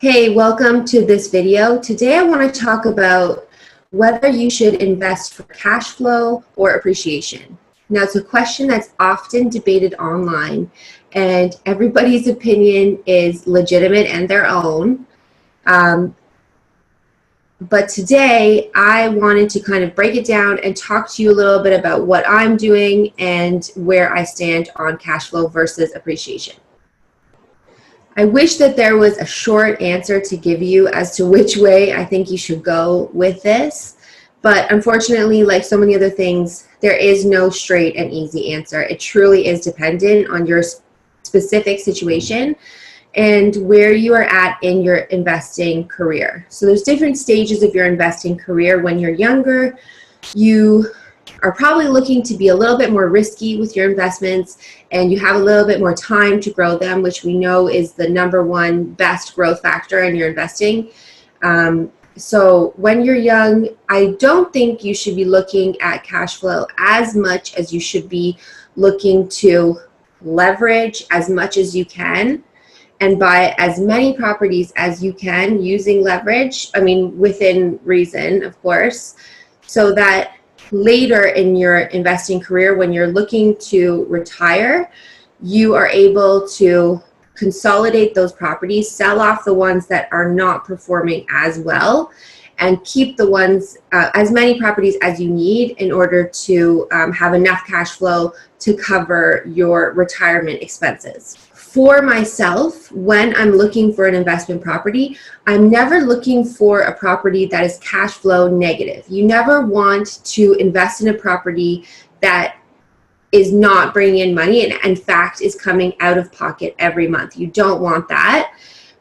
Hey, welcome to this video. Today I want to talk about whether you should invest for cash flow or appreciation. Now, it's a question that's often debated online, and everybody's opinion is legitimate and their own. But today I wanted to kind of break it down and talk to you a little bit about what I'm doing and where I stand on cash flow versus appreciation. I wish that there was a short answer to give you as to which way I think you should go with this. But unfortunately, like so many other things, there is no straight and easy answer. It truly is dependent on your specific situation and where you are at in your investing career. So there's different stages of your investing career. When you're younger, you are probably looking to be a little bit more risky with your investments, and you have a little bit more time to grow them, which we know is the #1 best growth factor in your investing. So when you're young, I don't think you should be looking at cash flow as much as you should be looking to leverage as much as you can and buy as many properties as you can using leverage, within reason, of course, so that later in your investing career, when you're looking to retire, you are able to consolidate those properties, sell off the ones that are not performing as well, and keep the ones, as many properties as you need in order to have enough cash flow to cover your retirement expenses. For myself, when I'm looking for an investment property, I'm never looking for a property that is cash flow negative. You never want to invest in a property that is not bringing in money and in fact is coming out of pocket every month. You don't want that.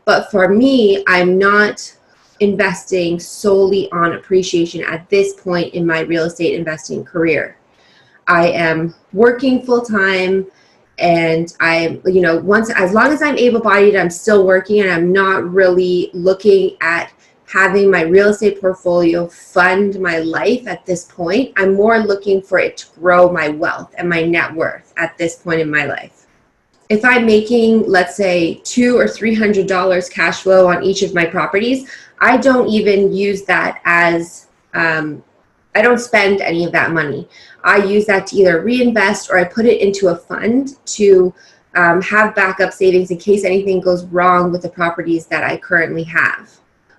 But for me, I'm not investing solely on appreciation at this point in my real estate investing career. I am working full-time, and as long as I'm able-bodied, I'm still working, and I'm not really looking at having my real estate portfolio fund my life at this point. I'm more looking for it to grow my wealth and my net worth at this point in my life. If I'm making, let's say, $200 or $300 cash flow on each of my properties, I don't even use that as, I don't spend any of that money. I use that to either reinvest or I put it into a fund to have backup savings in case anything goes wrong with the properties that I currently have.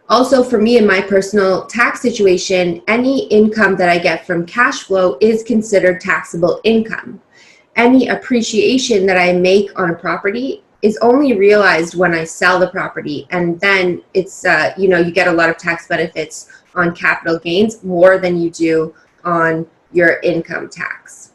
Also, for me in my personal tax situation, any income that I get from cash flow is considered taxable income. Any appreciation that I make on a property is only realized when I sell the property, and then it's you get a lot of tax benefits on capital gains more than you do on your income tax.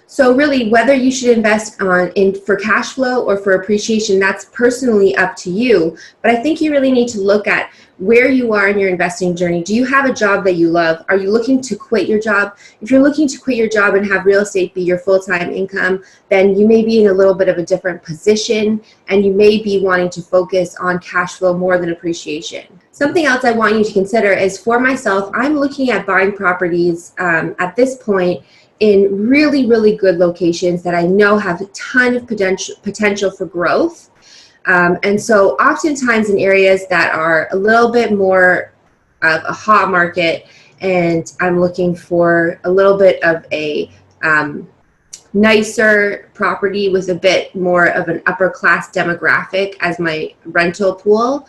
So really, whether you should invest for cash flow or for appreciation, that's personally up to you. But I think you really need to look at where you are in your investing journey. Do you have a job that you love? Are you looking to quit your job? If you're looking to quit your job and have real estate be your full-time income, then you may be in a little bit of a different position, and you may be wanting to focus on cash flow more than appreciation. Something else I want you to consider is, for myself, I'm looking at buying properties at this point in really, really good locations that I know have a ton of potential for growth. And so oftentimes in areas that are a little bit more of a hot market, and I'm looking for a little bit of a nicer property with a bit more of an upper class demographic as my rental pool,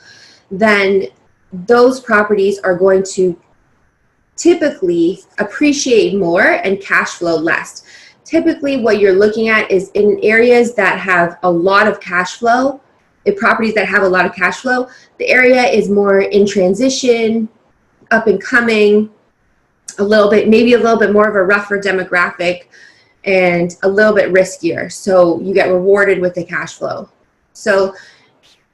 then those properties are going to typically appreciate more and cash flow less. Typically what you're looking at is in areas that have a lot of cash flow, properties that have a lot of cash flow, the area is more in transition, up and coming, maybe a little bit more of a rougher demographic and a little bit riskier. So you get rewarded with the cash flow. So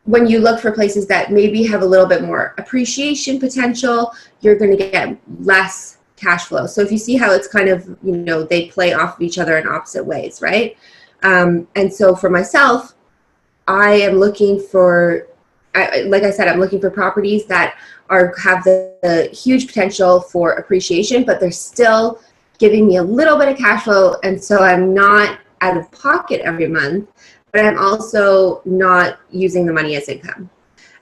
when you look for places that maybe have a little bit more appreciation potential, you're going to get less cash flow. So if you see how it's kind of, they play off of each other in opposite ways, right? And so for myself, I am looking for, like I said, I'm looking for properties that have the huge potential for appreciation, but they're still giving me a little bit of cash flow, and so I'm not out of pocket every month, but I'm also not using the money as income.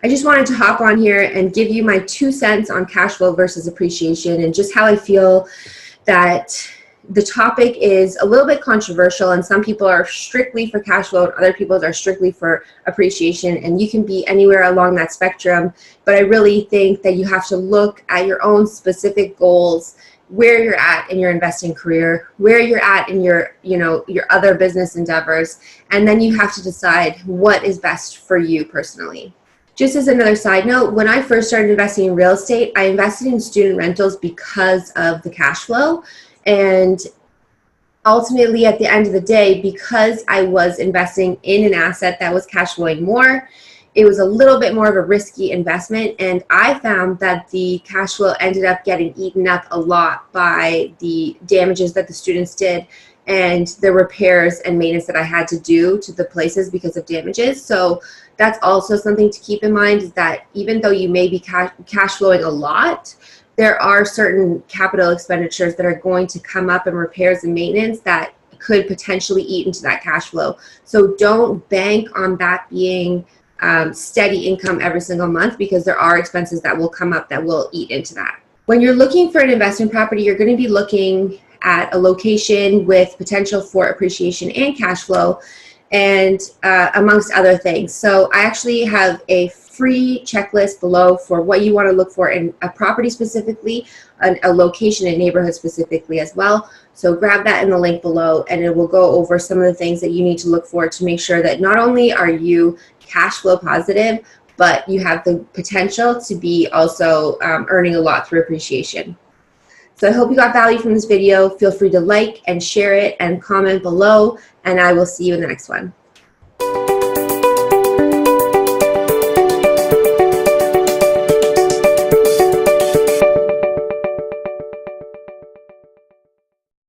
I just wanted to hop on here and give you my 2 cents on cash flow versus appreciation, and just how I feel that the topic is a little bit controversial, and some people are strictly for cash flow and other people are strictly for appreciation, and you can be anywhere along that spectrum. But I really think that you have to look at your own specific goals, where you're at in your investing career, where you're at in your, your other business endeavors, and then you have to decide what is best for you personally. Just as another side note, when I first started investing in real estate, I invested in student rentals because of the cash flow. And ultimately, at the end of the day, because I was investing in an asset that was cash flowing more, it was a little bit more of a risky investment. And I found that the cash flow ended up getting eaten up a lot by the damages that the students did and the repairs and maintenance that I had to do to the places because of damages. So that's also something to keep in mind, is that even though you may be cash flowing a lot, there are certain capital expenditures that are going to come up in repairs and maintenance that could potentially eat into that cash flow. So don't bank on that being steady income every single month, because there are expenses that will come up that will eat into that. When you're looking for an investment property, you're going to be looking at a location with potential for appreciation and cash flow, and amongst other things. So I actually have a free checklist below for what you want to look for in a property specifically, a location and neighborhood specifically as well. So grab that in the link below, and it will go over some of the things that you need to look for to make sure that not only are you cash flow positive, but you have the potential to be also earning a lot through appreciation. So I hope you got value from this video. Feel free to like and share it and comment below, and I will see you in the next one.